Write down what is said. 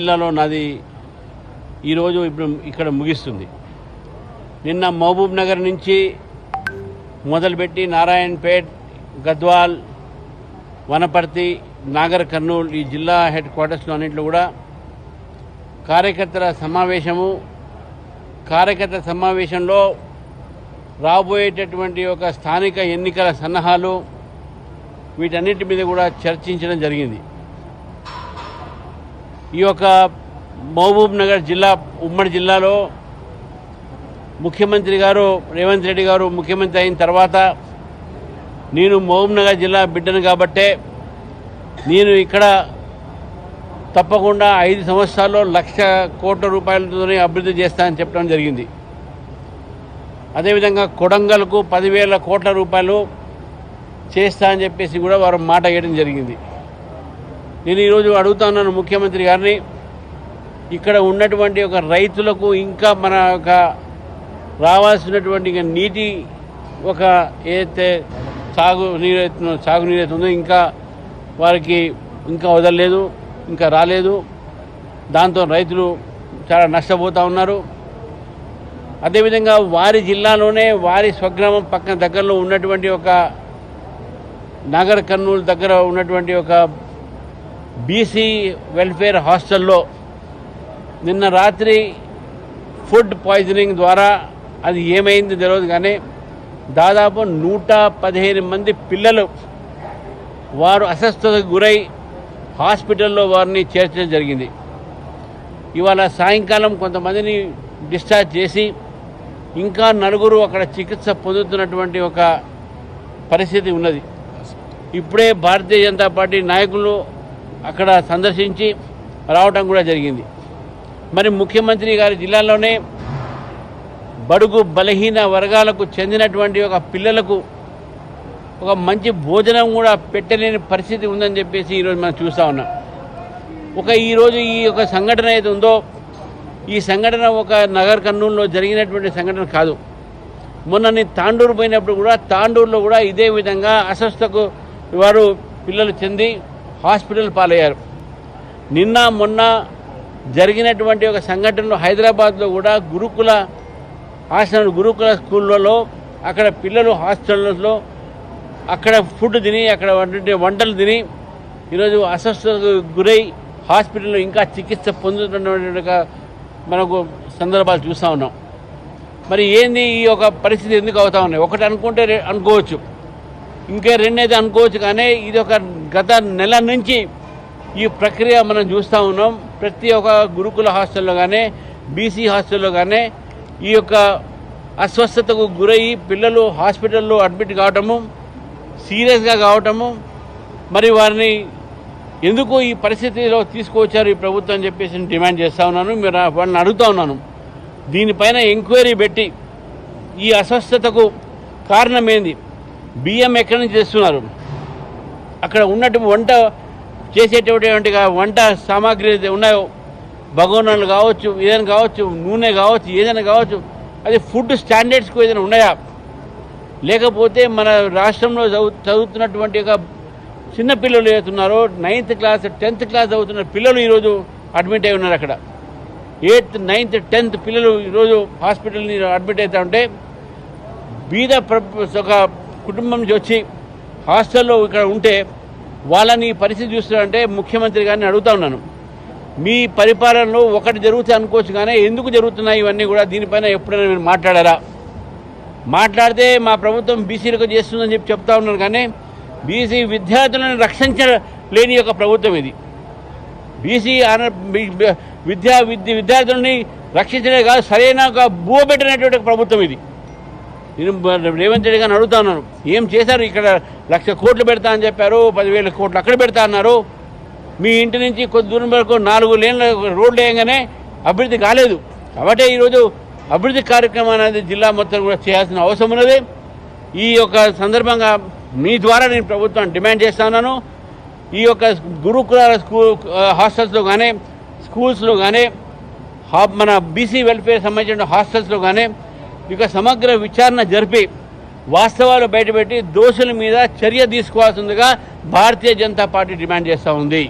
జిల్లాలో నాది ఈరోజు ఇప్పుడు ఇక్కడ ముగిస్తుంది. నిన్న మహబూబ్ నగర్ నుంచి మొదలుపెట్టి నారాయణపేట్, గద్వాల్, వనపర్తి, నాగర్ కర్నూల్ ఈ జిల్లా హెడ్ క్వార్టర్స్లో అన్నింటిలో కూడా కార్యకర్తల సమావేశంలో రాబోయేటటువంటి ఒక స్థానిక ఎన్నికల సన్నాహాలు వీటన్నిటి మీద కూడా చర్చించడం జరిగింది. ఈ యొక్క మహబూబ్ నగర్ జిల్లా ఉమ్మడి జిల్లాలో ముఖ్యమంత్రి గారు రేవంత్ రెడ్డి గారు ముఖ్యమంత్రి అయిన తర్వాత నేను మహబూబ్ నగర్ జిల్లా బిడ్డను కాబట్టే నేను ఇక్కడ తప్పకుండా 5 సంవత్సరాల్లో 1,00,000 కోట్ల రూపాయలతోనే అభివృద్ధి చేస్తానని చెప్పడం జరిగింది. అదేవిధంగా కొడంగల్కు 10,000 కోట్ల రూపాయలు చేస్తా అని చెప్పేసి కూడా వారు మాట వేయడం జరిగింది. నేను ఈరోజు అడుగుతున్నాను ముఖ్యమంత్రి గారిని, ఇక్కడ ఉన్నటువంటి ఒక రైతులకు ఇంకా మన ఒక రావాల్సినటువంటి నీటి ఒక ఏదైతే సాగునీరు ఉందో ఇంకా వారికి ఇంకా వదలలేదు, ఇంకా రాలేదు. దాంతో రైతులు చాలా నష్టపోతూ ఉన్నారు. అదేవిధంగా వారి జిల్లాలోనే వారి స్వగ్రామం పక్కన దగ్గరలో ఉన్నటువంటి ఒక నాగర్ కర్నూలు దగ్గర ఉన్నటువంటి ఒక బీసీ వెల్ఫేర్ హాస్టల్లో నిన్న రాత్రి ఫుడ్ పాయిజనింగ్ ద్వారా అది ఏమైంది తెలియదు, కానీ దాదాపు 115 మంది పిల్లలు వారు అస్వస్థతకు గురై హాస్పిటల్లో వారిని చేర్చడం జరిగింది. ఇవాళ సాయంకాలం కొంతమందిని డిశ్చార్జ్ చేసి ఇంకా 4 అక్కడ చికిత్స పొందుతున్నటువంటి ఒక పరిస్థితి ఉన్నది. ఇప్పుడే భారతీయ జనతా పార్టీ నాయకులు అక్కడ సందర్శించి రావడం కూడా జరిగింది. మరి ముఖ్యమంత్రి గారి జిల్లాలోనే బడుగు బలహీన వర్గాలకు చెందినటువంటి ఒక పిల్లలకు ఒక మంచి భోజనం కూడా పెట్టలేని పరిస్థితి ఉందని చెప్పేసి ఈరోజు మనం చూస్తూ ఉన్నాం. ఈరోజు ఈ యొక్క సంఘటన ఏది ఉందో ఈ సంఘటన ఒక నగర్ కర్నూలులో జరిగినటువంటి సంఘటన కాదు. మొన్న నేను తాండూరు పోయినప్పుడు కూడా తాండూరులో కూడా ఇదే విధంగా అస్వస్థకు వారు పిల్లలు చెంది హాస్పిటల్ పాలయ్యారు. నిన్న మొన్న జరిగినటువంటి ఒక సంఘటనలో హైదరాబాద్లో కూడా గురుకుల స్కూళ్ళలో అక్కడ పిల్లలు హాస్టల్లో అక్కడ ఫుడ్ తిని అక్కడ వంటలు తిని ఈరోజు అస్వస్థతకు గురై హాస్పిటల్లో ఇంకా చికిత్స పొందుతున్నటువంటి మనకు సందర్భాలు చూస్తూ ఉన్నాం. మరి ఏంది ఈ యొక్క పరిస్థితి ఎందుకు అవుతా ఉన్నాయి? ఒకటి అనుకుంటే అనుకోవచ్చు, ఇంకే 2 అయితే అనుకోవచ్చు, కానీ ఇది ఒక గత నెల నుంచి ఈ ప్రక్రియ మనం చూస్తూ ఉన్నాం. ప్రతి ఒక్క గురుకుల హాస్టల్లో కానీ బీసీ హాస్టల్లో కానీ ఈ యొక్క అస్వస్థతకు గురయ్యి పిల్లలు హాస్పిటల్లో అడ్మిట్ కావటము, సీరియస్గా కావటము, మరి వారిని ఎందుకు ఈ పరిస్థితిలో తీసుకువచ్చారు ఈ ప్రభుత్వం అని చెప్పేసి డిమాండ్ చేస్తూ ఉన్నాను. మీరు వాళ్ళని అడుగుతూ ఉన్నాను, దీనిపైన ఎంక్వైరీ పెట్టి ఈ అస్వస్థతకు కారణం ఏంది, బియ్యం ఎక్కడి నుంచి తెస్తున్నారు, అక్కడ ఉన్నటువంటి వంట చేసేటటువంటి వంట సామాగ్రి ఉన్నాయో భగోనాలు కావచ్చు, ఏదైనా కావచ్చు, నూనె కావచ్చు, ఏదైనా కావచ్చు, అది ఫుడ్ స్టాండర్డ్స్కు ఏదైనా ఉన్నాయా? లేకపోతే మన రాష్ట్రంలో చదువుతున్నటువంటి ఒక చిన్నపిల్లలు ఏతున్నారో 9th క్లాస్ 10th క్లాస్ చదువుతున్న పిల్లలు ఈరోజు అడ్మిట్ అయి ఉన్నారు. అక్కడ 8th 9th 10th పిల్లలు ఈరోజు హాస్పిటల్ని అడ్మిట్ అవుతా ఉంటే బీద ఒక కుటుంబం నుంచి వచ్చి హాస్టల్లో ఇక్కడ ఉంటే వాళ్ళని పరిస్థితి చూస్తున్నారంటే ముఖ్యమంత్రి గారిని అడుగుతా ఉన్నాను, మీ పరిపాలనలో ఒకటి జరుగుతుంది అనుకోవచ్చు, కానీ ఎందుకు జరుగుతున్నాయి ఇవన్నీ కూడా? దీనిపైన ఎప్పుడైనా మీరు మాట్లాడారా? మాట్లాడితే మా ప్రభుత్వం బీసీలకు చేస్తుందని చెప్తా ఉన్నాను, కానీ బీసీ విద్యార్థులను రక్షించలేని ఒక ప్రభుత్వం ఇది. బీసీ విద్యార్థులని రక్షించలే కాదు, సరైన ఒక బువ పెట్టినటువంటి ప్రభుత్వం ఇది. నేను రేవంత్ రెడ్డి గారిని అడుగుతా ఉన్నాను, ఏం చేశారు? ఇక్కడ 1,00,000 కోట్లు పెడతా అని చెప్పారు, 10,000 కోట్లు అక్కడ పెడతా అన్నారు. మీ ఇంటి నుంచి కొద్ది దూరం వరకు 4 లేన్ల రోడ్లు వేయగానే అభివృద్ధి కాలేదు. కాబట్టి ఈరోజు అభివృద్ధి కార్యక్రమం అనేది జిల్లా మొత్తం కూడా చేయాల్సిన అవసరం ఉన్నది. ఈ యొక్క సందర్భంగా మీ ద్వారా నేను ప్రభుత్వాన్ని డిమాండ్ చేస్తా ఉన్నాను, ఈ యొక్క గురుకుల హాస్టల్స్లో కానీ స్కూల్స్లో కానీ మన బీసీ వెల్ఫేర్ సంబంధించిన హాస్టల్స్లో కానీ ఇక సమగ్ర విచారణ జరిపి వాస్తవాలు బయటపెట్టి దోషుల మీద చర్య తీసుకోవాల్సిందిగా భారతీయ జనతా పార్టీ డిమాండ్ చేస్తూ ఉంది.